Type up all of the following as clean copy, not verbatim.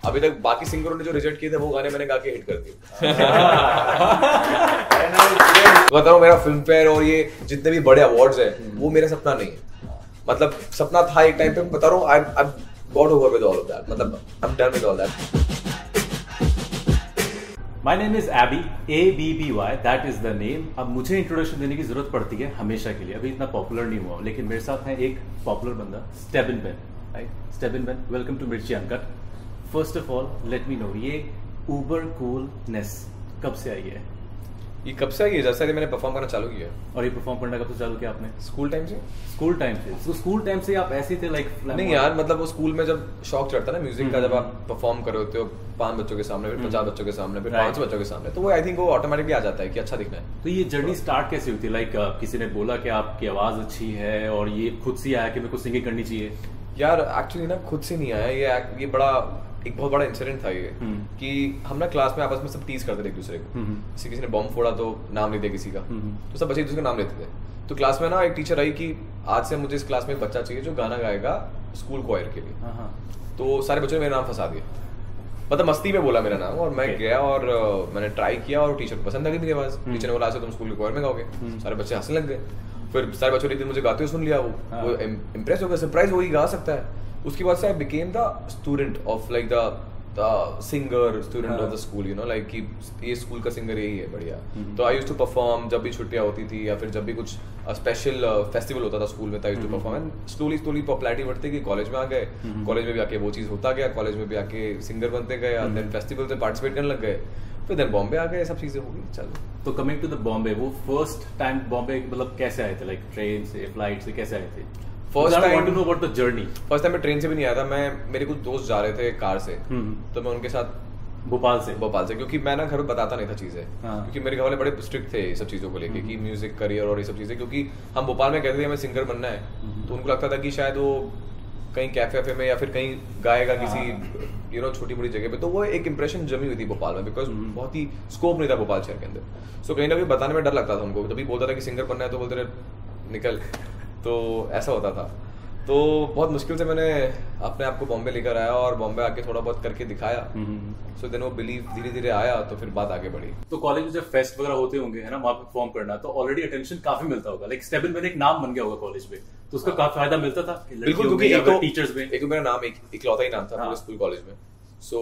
अभी तक बाकी सिंगरों ने जो रिजेक्ट किए थे वो गाने मैंने गा के हिट कर दिए। बता रहा हूँ, मेरा फिल्म फेयर और ये जितने भी बड़े अवार्ड्स हैं वो मेरा सपना नहीं है। मतलब सपना था एक टाइम पे, बता रहा हूँ, I got over with all of that. मतलब I am done with all that. My name is Abby, ABBY, that is the name। अब मुझे इंट्रोडक्शन देने की जरूरत पड़ती है हमेशा के लिए, अभी इतना पॉपुलर नहीं हुआ, लेकिन मेरे साथ है एक पॉपुलर बंदा, Stebin Ben. Right, Stebin Ben, welcome to Mirchi uncut. First of all let me know, ये उबर कूलनेस कब से आई है? ये कब से आई है? जैसे मैंने परफॉर्म करना चालू किया। और ये परफॉर्म करना कब से चालू किया आपने? स्कूल टाइम से। स्कूल टाइम से? तो स्कूल टाइम से आप ऐसे थे लाइक? नहीं यार, मतलब वो स्कूल में जब शौक चढ़ता है ना म्यूजिक का, जब आप परफॉर्म कर रहे होते हो 5 बच्चों के सामने, फिर 50 बच्चों के सामने, फिर 500 बच्चों के सामने, तो वो आई थिंक वो ऑटोमेटिकली आ जाता है कि अच्छा दिखना है। तो ये जर्नी स्टार्ट कैसे हुई थी? लाइक किसी ने बोला कि आपकी आवाज अच्छी है और ये खुद से आया कि मेरे को सिंगिंग करनी चाहिए? यार एक्चुअली ना खुद से नहीं आया ये बड़ा एक बहुत बड़ा इंसिडेंट था ये, कि हम ना क्लास में आपस में सब टीज करते थे एक दूसरे को। किसी ने बॉम्ब फोड़ा तो नाम लेते किसी का, तो सब बच्चे एक दूसरे का नाम लेते थे। तो क्लास में ना एक टीचर आई कि आज से मुझे इस क्लास में एक बच्चा चाहिए जो गाना गाएगा स्कूल क्वायर के लिए। तो सारे बच्चों ने मेरा नाम फंसा दिया, मतलब मस्ती में बोला मेरा नाम, और मैं गया और मैंने ट्राई किया और टीचर को पसंद आ गई मेरी आवाज। टीचर ने बोला आज से तुम स्कूल के क्वायर में गाओगे। सारे बच्चे हंसने लग गए। फिर सारे बच्चों ने एक दिन मुझे गाते हुए सुन लिया, वो इम्प्रेस हो गए, सरप्राइज हो गई, गा सकता है। उसके बाद से I became the student of like the singer student of the school, you know, like कि ये स्कूल का सिंगर यही है, बढ़िया। तो आई यूज्ड टू परफॉर्म जब भी छुट्टियां होती थी या फिर जब भी कुछ स्पेशल फेस्टिवल होता था स्कूल में, तो I used to perform. And slowly popularity बढ़ती गई, कॉलेज में आ गए, कॉलेज में भी आके वो चीज़ होता गया, कॉलेज में भी आके सिंगर बनते गए, देन फेस्टिवल में पार्टिसिपेट करने लग गए, फिर देन बॉम्बे आ गए, सब चीज़ें हो गई। चलो, तो कमिंग टू द बॉम्बे, वो फर्स्ट टाइम बॉम्बे मतलब कैसे आए थे? लाइक ट्रेन से, फ्लाइट से, कैसे आए थे? फर्स्ट टाइम मैं ट्रेन से भी नहीं आया था। मेरे कुछ दोस्त जा रहे थे कार से, तो मैं उनके साथ भोपाल से, क्योंकि मैं ना घर में बताता नहीं था चीजें, क्योंकि मेरे घर वाले बड़े स्ट्रिक्ट थे सब चीजों को लेके, कि म्यूजिक करियर और ये सब चीजें, क्योंकि हम भोपाल में कहते थे हमें सिंगर बनना है, तो उनको लगता था कि शायद वो कहीं कैफे में या फिर कहीं गाएगा किसी यू नो छोटी बड़ी जगह पे। तो वो एक इंप्रेशन जमी हुई थी भोपाल में, बिकॉज बहुत ही स्कोप नहीं था भोपाल शहर के अंदर। सो कहीं ना कहीं बताने में डर लगता था उनको, जब भी बोलता था कि सिंगर बनना है तो बोलते रहे निकल, तो ऐसा होता था। तो बहुत मुश्किल से मैंने अपने आप को बॉम्बे लेकर आया और बॉम्बे आके थोड़ा बहुत करके दिखाया। सो देन वो बिलीव धीरे धीरे आया, तो फिर बात आगे बढ़ी। तो कॉलेज में जब फेस्ट वगैरह होते होंगे, है ना, वहाँ पे परफॉर्म करना, तो ऑलरेडी अटेंशन काफी मिलता होगा। लाइक स्टेबिन में एक नाम बन गया होगा कॉलेज में, तो उसका काफी फायदा मिलता था? बिल्कुल, क्योंकि टीचर्स में एक मेरा नाम इकलौता ही नाम था पूरे स्कूल कॉलेज में। सो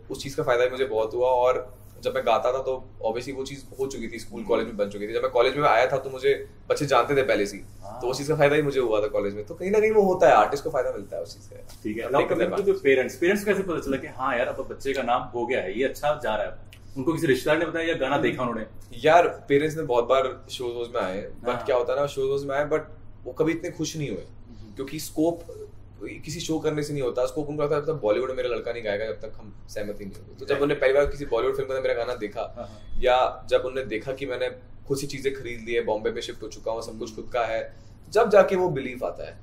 उस चीज का फायदा मुझे बहुत हुआ, और जब मैं गाता था तो ऑब्वियसली वो चीज हो चुकी थी, स्कूल कॉलेज में बन चुकी थी। जब मैं कॉलेज में आया था तो मुझे बच्चे जानते थे पहले से, तो उस चीज का फायदा ही मुझे हुआ था कॉलेज में। तो कहीं ना कहीं वो होता है, आर्टिस्ट को फायदा मिलता है उस चीज का। ठीक है, पेरेंट्स कैसे पता चला कि हाँ यार अब बच्चे का नाम हो गया है, ये अच्छा जा रहा है? उनको किसी रिश्तेदार ने बताया या गाना देखा उन्होंने? यार पेरेंट्स ने बहुत बार शोज में आए, बट क्या होता है ना, शोज में आए बट वो कभी इतने खुश नहीं हुए, क्योंकि स्कोप किसी शो करने से नहीं होता। स्कोप उनको लगता है जब तक बॉलीवुड में मेरा लड़का नहीं गाएगा जब तक हम सहमति नहीं होगी। तो जब उन्होंने पहली बार किसी बॉलीवुड फिल्म में मेरा गाना देखा, या जब उन्होंने देखा कि मैंने खुद सी चीजें खरीद ली है, बॉम्बे में शिफ्ट हो चुका हूँ, सब कुछ खुद का है, जब जाके वो बिलीव आता है।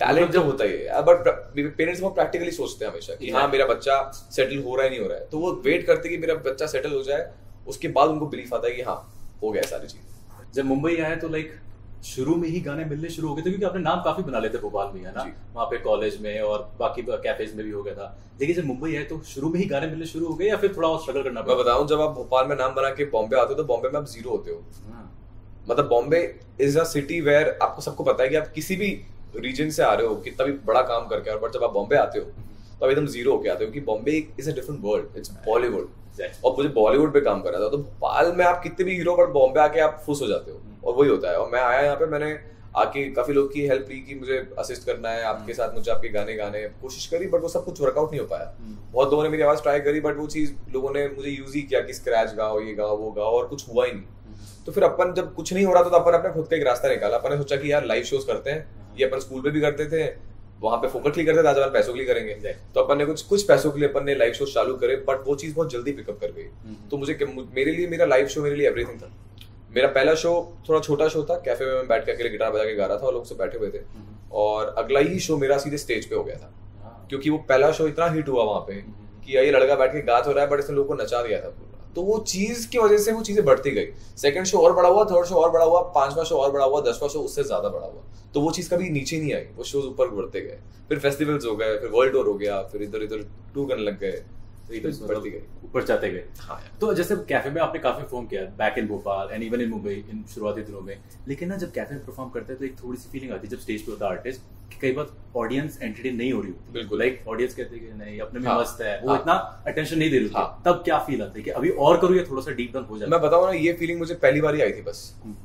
टैलेंट जब होता है, बट पेरेंट्स बहुत प्रैक्टिकली सोचते हैं हमेशा कि हाँ मेरा बच्चा सेटल हो रहा है, नहीं हो रहा है, तो वो वेट करते कि मेरा बच्चा सेटल हो जाए, उसके बाद उनको बिलीव आता है कि हाँ हो गया सारी चीज। जब मुंबई आए तो लाइक शुरू में ही गाने मिलने शुरू हो गए थे, क्योंकि आपने नाम काफी बना लेते भोपाल में, है ना, वहाँ पे कॉलेज में और बाकी कैफेज में भी हो गया था। लेकिन जब मुंबई आए तो शुरू में ही गाने मिलने शुरू हो गए या फिर थोड़ा और स्ट्रगल करना पड़ा? मैं बताऊं, जब आप भोपाल में नाम बना के बॉम्बे आते हो तो बॉम्बे में आप जीरो होते हो। मतलब Bombay is a city where आपको सबको पता है कि आप किसी भी रीजन से आ रहे हो, कितना भी बड़ा काम करके, और बट जब आप बॉम्बे आते हो तो आप एकदम जीरो होके आते हो, क्योंकि Bombay is a different world, it's Bollywood. और मुझे बॉलीवुड पे काम करना था, तो भोपाल में आप कितने भी हीरो, बट बॉम्बे आके आप खुश हो जाते हो, और वही होता है। और मैं आया यहाँ पे, मैंने आके काफी लोग की हेल्प ली कि मुझे असिस्ट करना है आपके साथ, मुझे आपके गाने गाने कोशिश करी, बट वो सब कुछ वर्कआउट नहीं हो पाया। बहुत लोगों ने मेरी आवाज ट्राई करी, बट वो चीज लोगों ने मुझे यूज ही किया कि स्क्रैच गाओ, ये गाओ, वो गाओ, और कुछ हुआ ही नहीं। तो फिर अपन जब कुछ नहीं हो रहा था तो अपन अपने खुद का एक रास्ता निकाला। अपन ने सोचा कि यार लाइव शोज करते हैं, ये अपन स्कूल पे भी करते थे, वहां पे फोकस के लिए करते थे, आज अपन पैसों के लिए करेंगे। तो अपन ने कुछ पैसों के लिए अपन ने लाइव शो चालू करे, बट वो चीज बहुत जल्दी पिकअप कर गई। तो मेरे लिए मेरा लाइव शो मेरे लिए एवरीथिंग था। मेरा पहला शो थोड़ा छोटा शो था, कैफे में मैं बैठ के अकेले गिटार बजा के गा रहा था और लोग सब बैठे हुए थे, और अगला ही शो मेरा सीधे स्टेज पे हो गया था, क्योंकि वो पहला शो इतना हिट हुआ वहां पे कि ये लड़का बैठ के गा तो रहा है, बट इसने लोगों को नचा दिया था पूरा। तो वो चीज की वजह से वो चीजें बढ़ती गई, सेकंड शो और बड़ा हुआ, थर्ड शो और बड़ा हुआ, 5वां शो और बड़ा हुआ, 10वां शो उससे ज्यादा बड़ा हुआ, तो वो चीज कभी नीचे नहीं आई, वो शोज ऊपर बढ़ते गए, फिर फेस्टिवल्स हो गए, फिर वर्ल्ड टूर हो गया, फिर इधर इधर टूर करने लग गए, तो बढ़ती गई, ऊपर जाते गए। हाँ। तो जैसे कैफे में आपने काफी परफॉर्म किया back in Bhopal and even in Mumbai in शुरुआती दिनों में, लेकिन ना जब कैफे में परफॉर्म करते हैं तो एक थोड़ी सी फीलिंग आती है जब स्टेज पे होता है आर्टिस्ट कि कई बार ऑडियंस एंटरटेन नहीं हो रही होती, बिल्कुल, लाइक ऑडियंस कहते हैं कि नहीं अपने में हाँ, मस्त है, वो हाँ, इतना अटेंशन नहीं दे रही होती, हाँ, तब क्या फील आता है कि अभी और करूँ या थोड़ा सा डीप डाउन हो जाए? मैं बताऊँ ना, ये फीलिंग मुझे पहली बार ही आई थी बस,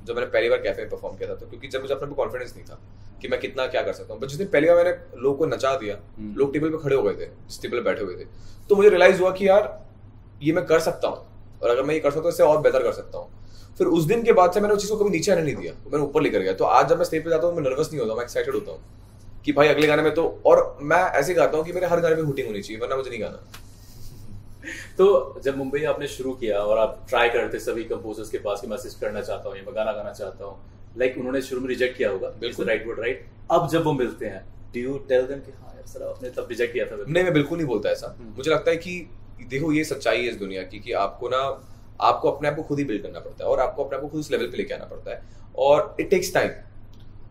जब मैंने पहली बार कैफे में परफॉर्म किया था, तो क्योंकि जब मुझे अपने पे कॉन्फिडेंस नहीं था कि मैं कितना क्या कर सकता हूँ, बट जिस दिन पहली बार मैंने लोगों को नचा दिया, लोग टेबल पे खड़े हो गए थे, जिस टेबल पे बैठे हुए थे, तो मुझे रियलाइज हुआ कि यार ये मैं कर सकता हूँ, और अगर मैं ये कर सकता हूँ इससे और बेहतर कर सकता हूँ। फिर उस दिन के बाद से मैंने उस चीज को कभी नीचे आने नहीं दिया, मैंने ऊपर लेकर गया। तो आज जब मैं स्टेज पे जाता हूँ मैं नर्वस नहीं होता, मैं एक्साइटेड होता हूँ कि भाई अगले गाने में तो, और मैं ऐसे गाता हूँ कि मेरे हर गाने में हुटिंग होनी चाहिए, वरना मुझे नहीं गाना। तो जब मुंबई आपने शुरू किया और आप ट्राई करते सभी कंपोजर्स के पास कि मैं असिस्ट करना चाहता हूँ या मैं गाना गाना चाहता हूँ, लाइक उन्होंने शुरू में रिजेक्ट किया होगा, बिल्कुल राइट वर्ड राइट, अब जब वो मिलते हैं डू यू टेल देम कि हाँ यार सर आपने तब रिजेक्ट किया था? नहीं, मैं बिल्कुल नहीं बोलता ऐसा। मुझे लगता है कि देखो ये सच्चाई है इस दुनिया की कि आपको अपने आप को खुद ही बिल्ड करना पड़ता है, और आपको अपने आप को खुद उस लेवल पे लेके आना पड़ता है, और इट टेक्स टाइम।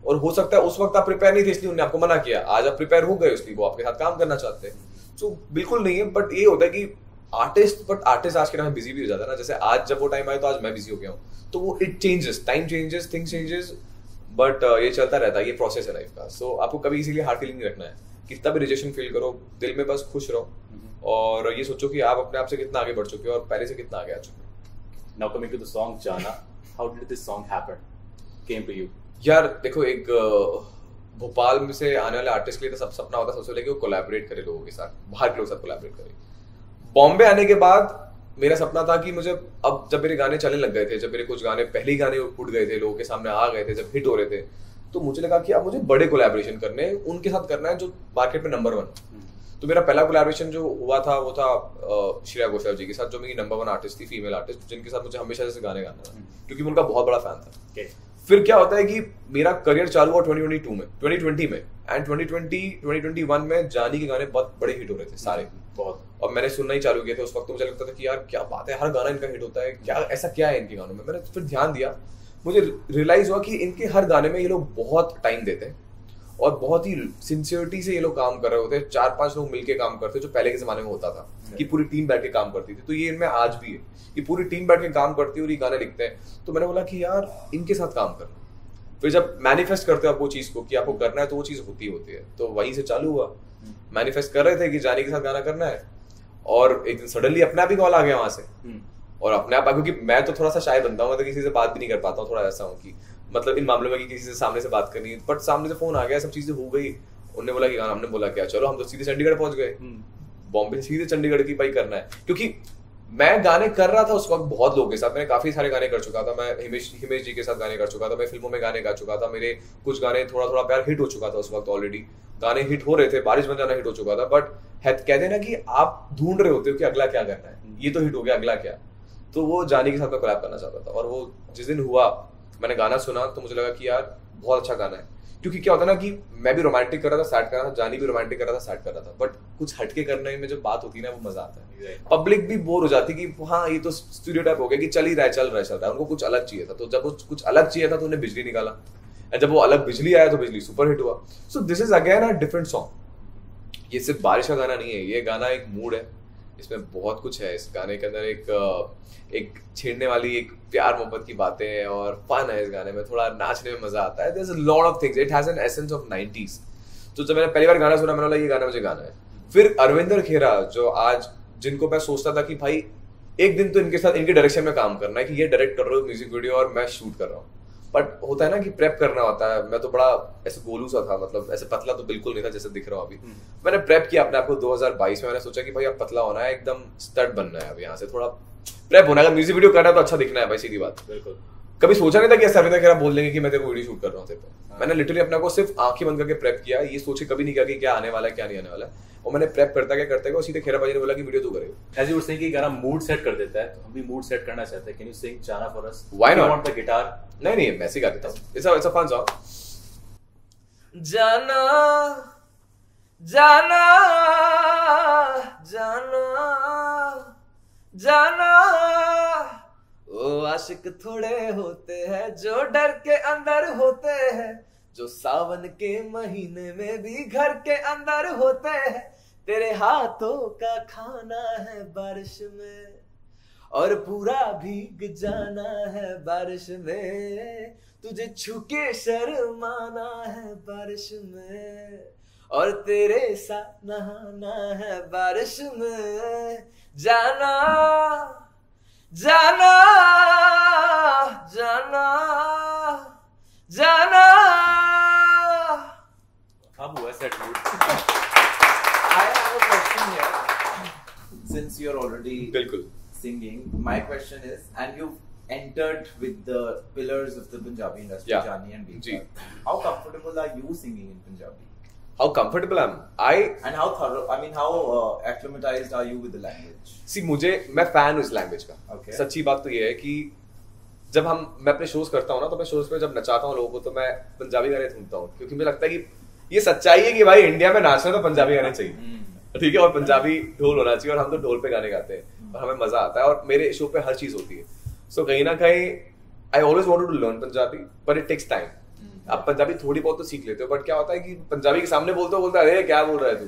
और हो सकता है उस वक्त आप प्रिपेयर नहीं थे इसलिए उन्होंने आपको मना किया, आज आप प्रिपेयर हो गए इसलिए वो आपके साथ काम करना चाहते हैं। सो बिल्कुल नहीं है, बट ये होता है कि आर्टिस्ट आज के टाइम में बिजी भी हो जाता है ना, जैसे आज जब वो टाइम आया तो आज मैं बिजी हो गया हूँ, तो वो it changes, time changes, things changes, but ये चलता रहता है, ये प्रोसेस है लाइफ का। सो आपको कभी इसीलिए हार्ड फीलिंग नहीं रखना है, कितना भी रिजेक्शन फील करो, दिल में बस खुश रहो और ये सोचो कि आप अपने आप से कितना आगे बढ़ चुके हो और पहले से कितना आगे आ चुके हो। Now coming to the song Jana, how did this song happen? Came to you? यार देखो, एक भोपाल में से आने वाले आर्टिस्ट के लिए तो सब सपना होता है सबसे पहले कि वो कोलैबोरेट करे लोगों के साथ, बाहर के लोगों के साथ कोलैबोरेट करे। बॉम्बे आने के बाद मेरा सपना था कि मुझे, अब जब मेरे गाने चलने लग गए थे, जब मेरे कुछ गाने पहले ही गाने उठ गए थे, लोगों के सामने आ गए थे, जब हिट हो रहे थे, तो मुझे लगा कि अब मुझे बड़े कोलैबोरेशन करने, उनके साथ करना है जो मार्केट में नंबर 1। तो मेरा पहला कोलैबोरेशन जो हुआ था वो था श्रेया घोषाल जी के साथ, जो मेरी नंबर 1 आर्टिस्ट थी, फीमेल आर्टिस्ट, जिनके साथ मुझे हमेशा से गाने गाना था, क्योंकि मैं उनका बहुत बड़ा फैन था। फिर क्या होता है कि मेरा करियर चालू हुआ 2020 में, एंड 2021 में जानी के गाने बहुत बड़े हिट हो रहे थे सारे, बहुत, और मैंने सुनना ही चालू किया था। उस वक्त तो मुझे लगता था कि यार क्या बात है, हर गाना इनका हिट होता है, क्या ऐसा क्या है इनके गानों में। मैंने फिर ध्यान दिया, मुझे रियलाइज हुआ कि इनके हर गाने में ये लोग बहुत टाइम देते हैं और बहुत ही सिंसियरिटी से ये लोग काम कर रहे होते हैं। 4-5 लोग मिलके काम करते हैं, जो पहले के जमाने में होता था कि पूरी टीम बैठ के काम करती थी। तो ये इनमें आज भी है, ये पूरी टीम बैठ के काम करती है और ये गाने लिखते हैं। तो मैंने बोला कि यार इनके साथ काम करना। फिर जब मैनिफेस्ट करते हो आप वो चीज को कि आपको करना है, तो वो चीज होती है। तो वहीं से चालू हुआ, मैनिफेस्ट कर रहे थे कि जानी के साथ गाना करना है, और एक दिन सडनली अपने आप ही कॉल आ गया वहां से, और अपने आप, क्योंकि मैं तो थोड़ा सा शाय बनता हूँ, मैं तो किसी से बात भी नहीं कर पाता हूँ, थोड़ा ऐसा हूँ कि मतलब इन मामलों में कि किसी से सामने से बात करनी है, बट सामने से फोन आ गया, सब चीजें हो गई, उन्होंने बोला कि गाना, हमने बोला क्या चलो, हम तो सीधे चंडीगढ़ पहुंच गए, बॉम्बे से सीधे चंडीगढ़ की भाई करना है। क्योंकि मैं गाने कर रहा था उस वक्त बहुत लोगों के साथ, मैंने काफी सारे गाने कर चुका था, मैं हिमेश जी के साथ गाने कर चुका था, मैं फिल्मों में गाने गा चुका था, मेरे कुछ गाने थोड़ा प्यार हिट हो चुका था उस वक्त, ऑलरेडी गाने हिट हो रहे थे, बारिश बन जाना हिट हो चुका था। बट कहते हैं ना कि आप ढूंढ रहे होते हो कि अगला क्या करना है, ये तो हिट हो गया, अगला क्या। तो वो जानी के साथ मैं कोलैब करना चाहता था, और वो जिस दिन हुआ, मैंने गाना सुना तो मुझे लगा कि यार बहुत अच्छा गाना है। क्योंकि क्या होता है ना कि मैं भी रोमांटिक कर रहा था, सैड कर रहा था, जानी भी रोमांटिक कर रहा था, सैड कर रहा था, बट कुछ हटके करने में जब बात होती है ना, वो मजा आता है। पब्लिक भी बोर हो जाती कि हाँ ये तो स्टीरियोटाइप हो गया कि चल रहा है, उनको कुछ अलग चाहिए था। तो जब वो कुछ अलग चाहिए था तो उन्हें बिजली निकाला, और जब वो अलग बिजली आया तो बिजली सुपर हिट हुआ। So this is again a different song. ये सिर्फ बारिश का गाना नहीं है, ये गाना एक मूड है, इसमें बहुत कुछ है। इस गाने के अंदर एक छेड़ने वाली, एक प्यार मोहब्बत की बातें हैं, और फन है इस गाने में, थोड़ा नाचने में मजा आता है। There is a lot of things, it has an essence of 90s। तो जब मैंने पहली बार गाना सुना, मैंने बोला ये गाना मुझे गाना है। फिर अरविंदर खेरा, जो आज, जिनको मैं सोचता था कि भाई एक दिन तो इनके साथ, इनके डायरेक्शन में काम करना है, कि ये डायरेक्ट कर रहे हो म्यूजिक वीडियो और मैं शूट कर रहा हूँ, बट होता है ना कि प्रेप करना होता है। मैं तो बड़ा ऐसे गोलू सा था, मतलब ऐसे पतला तो बिल्कुल नहीं था जैसे दिख रहा हूँ अभी। मैंने प्रेप किया अपने आप को 2022 में। मैंने सोचा कि भाई अब पतला होना है, एकदम स्टड बनना है, अब यहाँ से थोड़ा प्रेप होना है। अगर म्यूजिक वीडियो करना है तो अच्छा दिखना है भाई, सीधी बात। बिल्कुल कभी सोचा नहीं था कि अरविंदर खेरा बोल देंगे कि मैं तेरे को वीडियो शूट कर रहा हूँ तेरे पे। मैंने लिटरली अपने को सिर्फ आंखें बंद करके प्रेप किया, ये सोचे कभी नहीं किया कि क्या आने वाला है क्या नहीं आने वाला है। और मैंने प्रेप करता गया, सीधे खेरा भाई ने बोला कि वीडियो तू करेगा। As you were saying कि गाना मूड सेट कर देता है, तो हम भी मूड सेट करना चाहते हैं। Can you sing Jana for us? Why not? You want the guitar? नहीं मैं ऐसे गा देता हूँ। It's a fun song. जाना जाना जाना जाना आशिक थोड़े होते हैं जो डर के अंदर होते हैं, जो सावन के महीने में भी घर के अंदर होते हैं। तेरे हाथों का खाना है बारिश में और पूरा भीग जाना है बारिश में, तुझे छूके शर्माना है बारिश में और तेरे साथ नहाना है बारिश में। जाना जाना जाना जाना। अब हुआ set mood. I have a question here. Since you're already बिल्कुल singing, my question is, and you've entered with the pillars of the Punjabi industry, Yeah. Jani and जी. Deepak. How comfortable are you singing in Punjabi? How comfortable I am? And how thorough? I mean, how acclimatized are you with the language? See, मैं fan हूँ इस language का। Okay. सच्ची बात तो ये है कि जब मैं अपने शोज करता हूँ ना, तो मैं शोज पे जब नचाता हूँ लोगों को, तो मैं पंजाबी गाने सुनता हूँ, क्योंकि मुझे लगता है कि ये सच्चाई है कि भाई इंडिया में नाचना तो पंजाबी गाने चाहिए, ठीक है, और पंजाबी ढोल होना चाहिए, और हम तो ढोल पे गाने गाते हैं और हमें मजा आता है, और मेरे शो पे हर चीज होती है। सो कहीं ना कहीं I always wanted to learn Punjabi, but it takes time. आप पंजाबी थोड़ी बहुत तो सीख लेते हो, बट क्या होता है कि पंजाबी के सामने बोलते अरे क्या बोल रहा है तू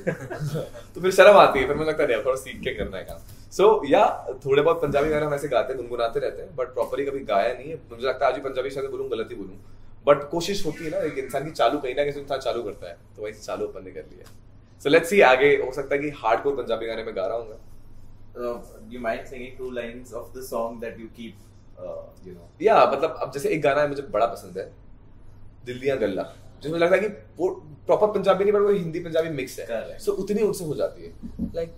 तो फिर शर्म आती है, फिर मुझे लगता है थोड़ा सीख के करना है काम। सो या थोड़े बहुत पंजाबी गाने हम ऐसे गाते हैं, गुनगुनाते रहते हैं, बट प्रॉपरली कभी गाया नहीं है। मुझे लगता है आज भी पंजाबी शायद बोलूं गलत ही बोलूं, बट कोशिश होती है ना एक इंसान की चालू, कहीं ना कहीं इंसान चालू करता है, तो वही चालू अपन ने कर लिया। सो लेट्स सी, आगे हो सकता है कि हार्डकोर पंजाबी गाने में गा रहा हूँ। Do you mind singing 2 lines of the song that you keep, you know? या मतलब अब जैसे एक गाना है मुझे बड़ा पसंद है, दिल दियां गल्ला, जिसमें लगता है कि वो प्रॉपर पंजाबी नहीं, पर वो हिंदी पंजाबी मिक्स है, सो उतनी उनसे हो जाती है। लाइक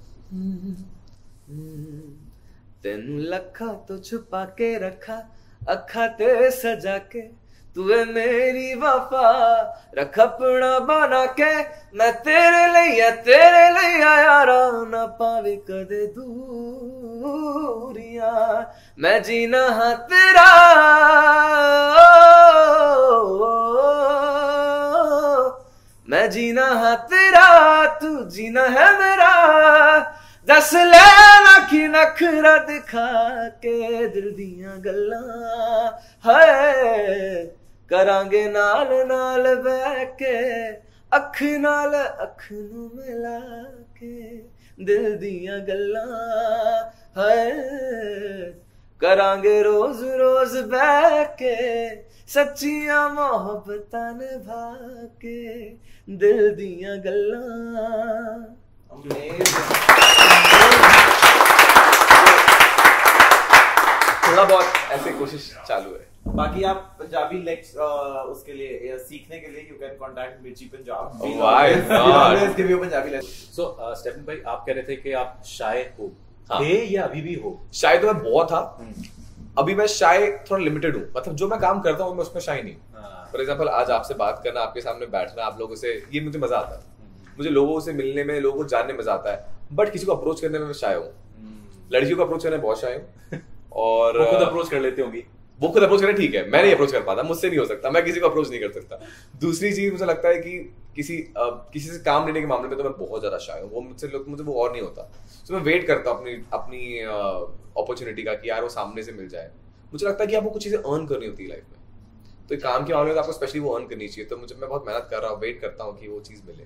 तेनू लखा तो छुपा के रखा, अखा ते सजा के, तू है मेरी वफा, रख अपना बना के, मैं तेरे लिए यारा, ना पावे कदे दूरिया, मैं जीना हाँ तेरा, मैं जीना हाँ तेरा, तू जीना है मेरा, दस लेना की नखरा दिखा के, दिल दियां गल्लां है करांगे नाल नाल बह के, अख नाल अख नू मिला के, दिल दियां गल्लां है करांगे रोज रोज बह के, सच्चियां मोहब्बतां निभा के, दिल दियां गल्लां। थोड़ा बहुत ऐसे कोशिश चालू है। बाकी आप पंजाबी लेक्स उसके लिए सीखने के लिए you can contact Mirchi Punjab. Give you Punjabi lex. So Stefan भाई, आप कह रहे थे कि आप शाय हो, हाँ। थे या अभी भी हो? शाय तो मैं बहुत था, अभी मैं शाय थोड़ा लिमिटेड हूँ, मतलब जो मैं काम करता हूँ मैं उसमें शाय नहीं। फॉर एग्जाम्पल आज आपसे बात करना, आपके सामने बैठना, आप लोगों से, ये मुझे मजा आता है, मुझे लोगों से मिलने में, लोगों को जानने में मजा आता है, बट किसी को अप्रोच करने में मैं शाय हूँ। लड़कियों को अप्रोच करने में बहुत शाय हूँ, और वो खुद अप्रोच कर लेते होंगी। वो खुद अप्रोच करें ठीक है, मैं नहीं अप्रोच कर पाता, मुझसे नहीं हो सकता, मैं किसी को अप्रोच नहीं कर सकता। दूसरी चीज मुझे लगता है कि किसी से काम लेने के मामले में तो मैं बहुत ज्यादा शाय हूँ, वो मुझे वो और नहीं होता। तो मैं वेट करता हूँ अपनी अपॉर्चुनिटी का कि यार वो सामने से मिल जाए। मुझे लगता है कि आपको कुछ चीजें अर्न करनी होती है लाइफ में, तो काम के मामले में आपको स्पेशली वो अर्न करनी चाहिए। तो मैं बहुत मेहनत कर रहा हूँ, वेट करता हूँ कि वो चीज मिले।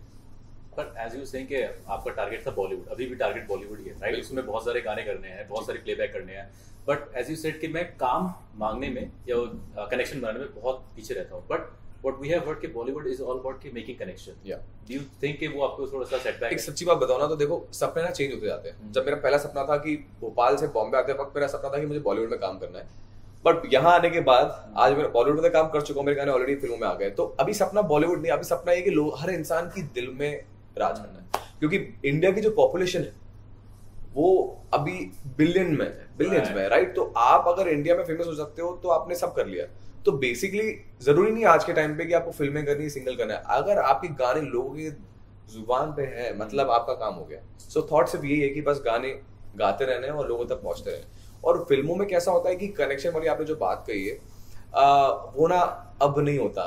पर एज यू सेइंग कि आपका टारगेट था बॉलीवुड, अभी भी टारगेट बॉलीवुड ही है, राइट? उसमें बहुत सारे गाने करने हैं, बहुत सारे प्लेबैक करने हैं, बट एज यू सेड कि मैं काम मांगने में या कनेक्शन बनाने में बहुत पीछे रहता हूँ। But what we have heard कि बॉलीवुड इज ऑल अबाउट कि making connection. Do you think कि वो आपको थोड़ा सा सेटबैक? एक सच्ची बात बताओ ना, तो देखो सपने ना चेंज होते जाते हैं। जब मेरा पहला सपना था कि भोपाल से बॉम्बे आते वक्त मेरा सपना था कि मुझे बॉलीवुड में काम करना है, बट यहाँ आने के बाद आज मैं बॉलीवुड में काम कर चुका हूँ, मेरे गाने ऑलरेडी फिल्मों में आ गए। तो अभी सपना बॉलीवुड नहीं, अभी सपना ये कि हर इंसान की दिल में राज करना है, क्योंकि इंडिया की जो पॉपुलेशन है वो अभी बिलियंस में, राइट? तो आप अगर इंडिया में फेमस हो सकते हो तो आपने सब कर लिया। तो बेसिकली जरूरी नहीं आज के टाइम पे कि आपको फिल्में करनी है, सिंगल करना है। अगर आपके गाने लोगों की जुबान पे है, मतलब आपका काम हो गया। सो थॉट सिर्फ यही है कि बस गाने गाते रहने और लोगों तक पहुंचते रहे। और फिल्मों में कैसा होता है कि कनेक्शन वाली आपने जो बात कही है वो ना अब नहीं होता।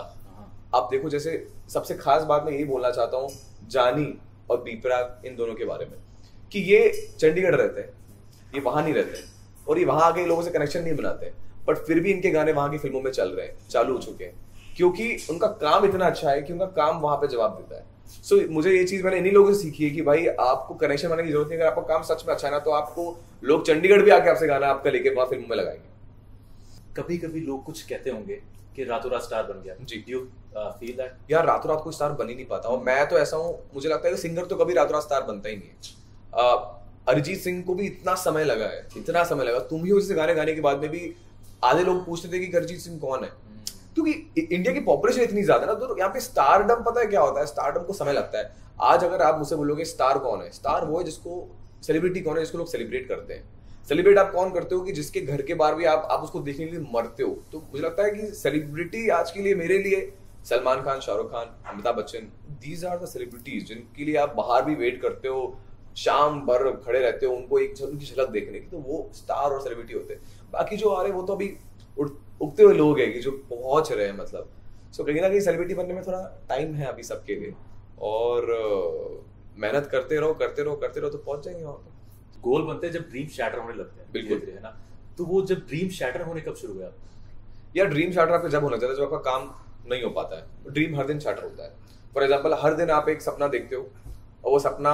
आप देखो, जैसे सबसे खास बात मैं यही बोलना चाहता हूँ जानी और बीपराग इन दोनों के बारे में, कि ये चंडीगढ़ रहते हैं, ये वहां नहीं रहते हैं, और ये वहां आके लोगों से कनेक्शन नहीं बनाते हैं। बट फिर भी इनके गाने वहां की फिल्मों में चल रहे हैं, चालू हो चुके हैं, क्योंकि उनका काम इतना अच्छा है कि उनका काम वहां पे जवाब देता है। सो मुझे ये चीज मैंने इन्हीं लोगों से सीखी है कि भाई आपको कनेक्शन बनाने की जरूरत नहीं, अगर आपका काम सच में अच्छा है ना तो आपको लोग चंडीगढ़ भी आके आपसे गाना आपका लेके वहां फिल्म में लगाएंगे। कभी कभी लोग कुछ कहते होंगे कि रातों रात स्टार बन गया जी। You feel that? यार रातों रात कोई स्टार बन ही नहीं पाता, और मैं तो ऐसा हूँ, मुझे लगता है कि सिंगर तो कभी रातों रात स्टार बनता ही नहीं है। अरिजीत सिंह को भी इतना समय लगा है, इतना समय लगा। तुम ही उससे गाने गाने के बाद में भी आधे लोग पूछते थे कि अरिजीत सिंह कौन है, क्योंकि इंडिया की पॉपुलेशन इतनी ज्यादा ना, तो यहाँ पे स्टारडम पता है क्या होता है, स्टारडम को समय लगता है। आज अगर आप मुझे बोलोगे स्टार कौन है, स्टार वो है जिसको, सेलिब्रिटी कौन है जिसको लोग सेलिब्रेट करते हैं। सेलिब्रेट आप कौन करते हो कि जिसके घर के बाहर भी आप उसको देखने के लिए मरते हो। तो मुझे लगता है कि सेलिब्रिटी आज के लिए, मेरे लिए Salman Khan, Shahrukh Khan, Amitabh Bachchan, these are the celebrities जिनके लिए आप बाहर भी वेट करते हो, शाम भर खड़े रहते हो उनको उनकी झलक देखने की, तो वो स्टार और सेलिब्रिटी होते हैं। बाकी जो आ रहे हैं वो तो अभी उगते हुए लोग हैं कि जो पहुंच रहे हैं, मतलब सो कहीं ना कहीं सेलिब्रिटी बनने में थोड़ा टाइम है अभी सबके लिए, और मेहनत करते रहो तो पहुंच जाएंगे वहां पर। गोल बनते हैं जब ड्रीम शैटर होने लगते हैं, बिल्कुल है ना। तो वो जब ड्रीम शैटर होने कब शुरू हुआ? यार ड्रीम शैटर आपको जब होना चाहिए जब आपका काम नहीं हो पाता है। ड्रीम हर दिन शैटर होता है। फॉर एग्जाम्पल हर दिन आप एक सपना देखते हो और वो सपना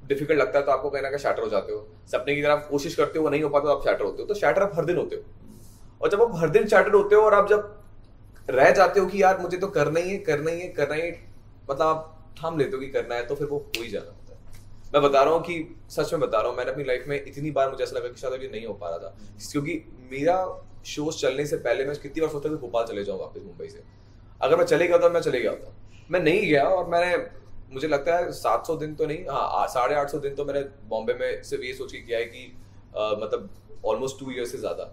डिफिकल्ट लगता है तो आपको कहीं ना कहीं शैटर हो जाते हो। सपने की तरह आप कोशिश करते हो, वो नहीं हो पाता तो आप शैटर होते हो। तो शैटर आप हर दिन होते हो, और जब आप हर दिन शैटर होते हो और आप जब रह जाते हो कि यार मुझे तो करना ही है, मतलब आप थाम लेते हो कि करना है, तो फिर वो हो ही जाना होता है। मैं बता रहा हूँ कि सच में बता रहा हूँ, मैंने अपनी लाइफ में इतनी बार मुझे ऐसा लगा कि शायद ये नहीं हो पा रहा था, क्योंकि मेरा शोज चलने से पहले मैं कितनी बार सोचता था कि भोपाल चले जाऊँ वापस मुंबई से। अगर मैं चले गया था, मैं चले गया था, मैं नहीं गया। और मैंने, मुझे लगता है 700 दिन तो नहीं, हाँ 850 दिन तो मैंने बॉम्बे में सिर्फ ये सोच के किया है कि मतलब ऑलमोस्ट 2 ईयर से ज्यादा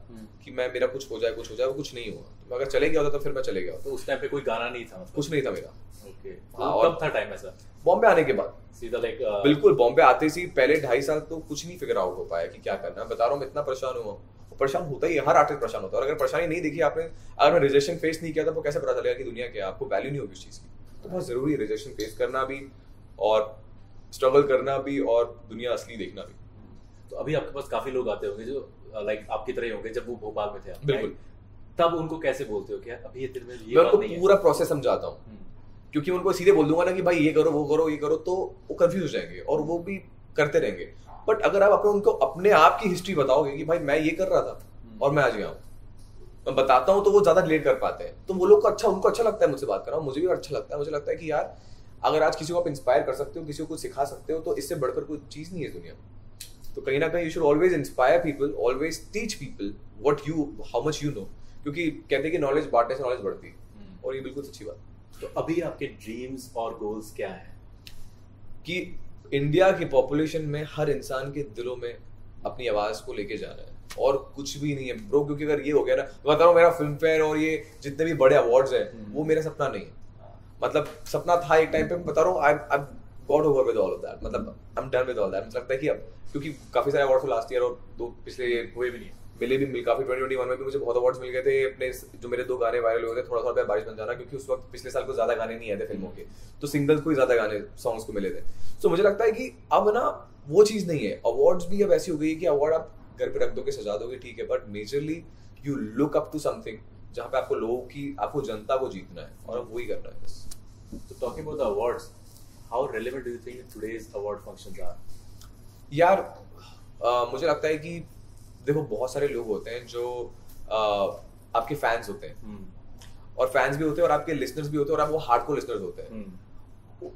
कि मैं, मेरा कुछ हो जाए, वो कुछ नहीं हुआ। तो अगर चले गया होता तो फिर मैं चले गया। तो उस टाइम पे कोई गाना नहीं था, मतलब कुछ नहीं था मेरा। ओके। हाँ, कब था टाइम ऐसा? बॉम्बे आने के बाद सीधा लाइक बिल्कुल बॉम्बे आते ही पहले 2.5 साल तो कुछ नहीं फिगर आउट हो पाया कि क्या करना है। बता रहा हूँ मैं इतना परेशान हुआ। परेशान होता ही है, हर आर्टिस्ट परेशान होता है। और अगर परेशानी नहीं देखी आपने, अगर मैं रिजेक्शन फेस नहीं किया तो वो कैसे पता चलेगा कि दुनिया क्या है, आपको वैल्यू नहीं होगी उस चीज की। तो बहुत जरूरी है रिजेक्शन फेस करना भी, और स्ट्रगल करना भी, और दुनिया असली देखना भी। तो अभी आपके पास काफी लोग आते होंगे जो लाइक आपकी तरह ही होंगे जब वो भोपाल में थे। बिल्कुल। तब उनको कैसे बोलते हो कि अभी ये दिल में ये मैं बात उनको नहीं है? पूरा प्रोसेस समझाता हूँ, क्योंकि उनको सीधे बोल दूंगा ना कि भाई ये करो वो करो ये करो, तो वो कंफ्यूज हो जाएंगे और वो भी करते रहेंगे। बट अगर आप उनको अपने आप की हिस्ट्री बताओगे कि भाई मैं ये कर रहा था और मैं आज गया हूँ, मैं बताता हूँ, तो वो ज्यादा रिलेट कर पाते हैं। तो वो लोग को अच्छा, उनको अच्छा लगता है मुझसे बात करना, मुझे भी अच्छा लगता है। मुझे लगता है कि यार अगर आज किसी को आप इंस्पायर कर सकते हो, किसी को कुछ सिखा सकते हो, तो इससे बढ़कर कोई चीज नहीं है दुनिया में। तो कहीं ना कहीं you should always inspire people, always teach people what you, how much you know, क्योंकि कहते हैं कि नॉलेज बांटने से नॉलेज बढ़ती है, और ये बिल्कुल सच्ची बात। तो अभी आपके ड्रीम्स और गोल्स क्या हैं? कि इंडिया की पॉपुलेशन में हर इंसान के दिलों में अपनी आवाज को लेके जाना है, और कुछ भी नहीं है ब्रो। क्योंकि अगर ये हो गया ना, बता रहा हूँ, मेरा फिल्म फेयर और ये जितने भी बड़े अवार्ड्स हैं वो मेरा सपना नहीं है। मतलब सपना था एक टाइम पे, मैं बता रहा हूँ, I got over with all of that, मतलब I am done with all that. मुझे लगता है कि अब, क्योंकि काफी सारे अवार्ड्स लास्ट ईयर और 2 पिछले हुए भी नहीं, मिले भी काफी 2021 में भी मुझे बहुत अवार्ड्स मिल गए थे। अपने जो मेरे 2 गाने वायरल हुए थे, थोड़ा थोड़ा बारिश बन जाना, क्योंकि उस वक्त पिछले साल को ज्यादा गाने नहीं आए थे फिल्मों के, तो सिंगल्स को ही ज्यादा गाने सॉन्ग्स को मिले थे। सो मुझे लगता है कि अब ना वो चीज नहीं है। अवार्ड्स भी अब ऐसी हो गई है कि अवार्ड आप घर पे रख दोगे, सजा दोगे, ठीक है, but majorly you look up to something जहाँ पे आपको लोगों की, आपको जनता को जीतना है, और अब वही करना है बस। So talking about the awards, how relevant do you think today's award functions are? यार मुझे लगता है कि देखो बहुत सारे लोग होते हैं जो आपके फैंस होते हैं, और फैंस भी होते हैं और आपके लिसनर्स भी होते हैं, और आप वो हार्डकोर लिसनर्स होते हैं।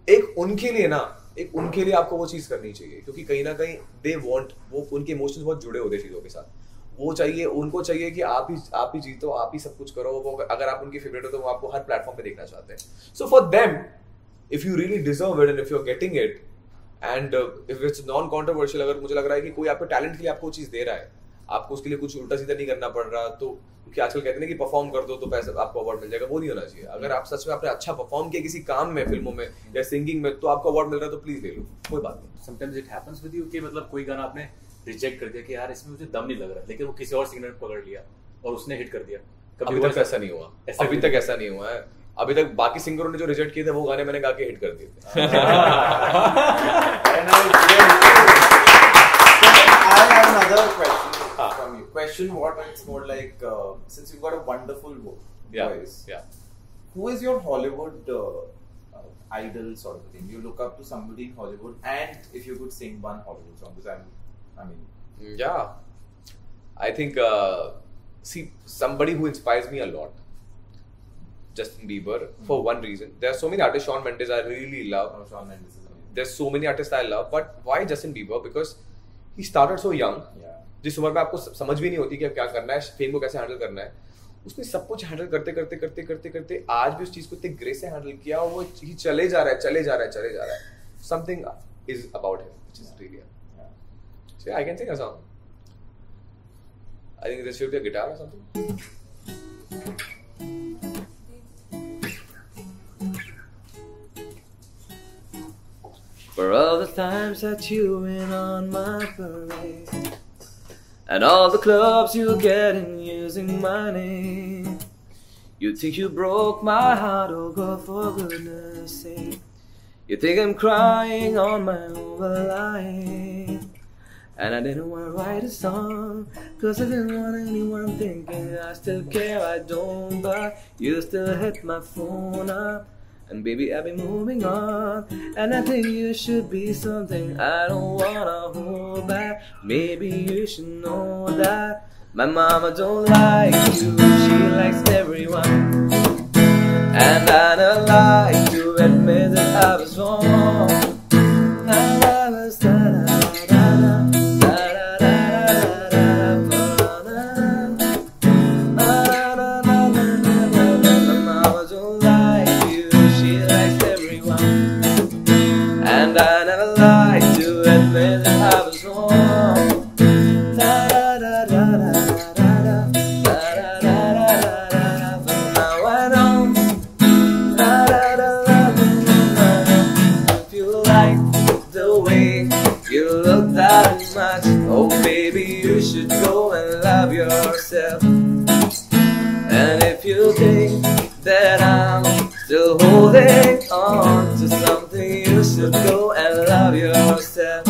एक उनके लिए ना, एक उनके लिए आपको वो चीज करनी चाहिए, क्योंकि कहीं ना कहीं दे वांट, वो उनके इमोशंस बहुत जुड़े होते हैं चीजों के साथ। वो चाहिए, उनको चाहिए कि आप ही जीतो, आप ही सब कुछ करो। वो अगर आप उनकी फेवरेट हो तो वो आपको हर प्लेटफॉर्म पे देखना चाहते हैं। So for them, if you really deserve it and if you are getting it and if it's non controversial, अगर मुझे लग रहा है कि कोई आपके टैलेंट के लिए आपको चीज दे रहा है, आपको उसके लिए कुछ उल्टा सीधा नहीं करना पड़ रहा, तो क्योंकि आजकल कहते हैं कि परफॉर्म कर दो तो पैसा आपको अवार्ड मिल जाएगा, वो नहीं होना चाहिए। अगर आप सच में आपने अच्छा परफॉर्म किया किसी काम में, फिल्मों में या सिंगिंग में, तो आपको अवार्ड मिल रहा है तो प्लीज ले लो, कोई बात नहीं। Sometimes it happens with you कि मतलब कोई गाना आपने रिजेक्ट कर दिया कि यार इसमें मुझे दम नहीं लग रहा, लेकिन वो किसी और सिंगर ने पकड़ लिया और उसने हिट कर दिया। अभी तक ऐसा नहीं हुआ, अभी तक ऐसा नहीं हुआ है। अभी तक बाकी सिंगरों ने जो रिजेक्ट किए थे वो गाने मैंने गा के हिट कर दिए थे। I have another question from you. Question actually what it's more like, since you've got a wonderful voice. Yeah. Who is your Hollywood idol sort of thing? You look up to somebody in Hollywood, and if you could sing one Hollywood song, because I mean. Yeah. I think, see, somebody who inspires me a lot, Justin Bieber, for one reason. There are so many artists, Shawn Mendes I really love. Oh, Shawn Mendes is amazing. There's so many artists I love, but why Justin Bieber? Because he started so young. जिस उम्र में आपको समझ भी नहीं होती कि क्या करना है, फेम को कैसे हैंडल करना है, उसने सब कुछ हैंडल करते आज भी उस चीज को इतने ग्रेस से हैंडल किया और वो चले जा रहा है. Something is about him, which is really. So yeah, I can sing a song. I think there should be a guitar or something. For all the times that you went on my parade, and all the clubs you get in using my name, you think you broke my heart, oh God, for goodness sake. You think I'm crying on my own line, and I didn't want to write a song, cause I didn't want anyone thinking I still care, I don't, but you still hit my phone up. And baby, I've been moving on, and I think you should be something I don't wanna hold back. Maybe you should know that my mama don't like you, she likes everyone, and I don't like to admit that I was wrong. I was and I never lied to admit that I was wrong. Now I know. If you like the way you look that much, oh baby, you should go and love yourself. And if you think that I'm still holding on to something, you should go and love yourself.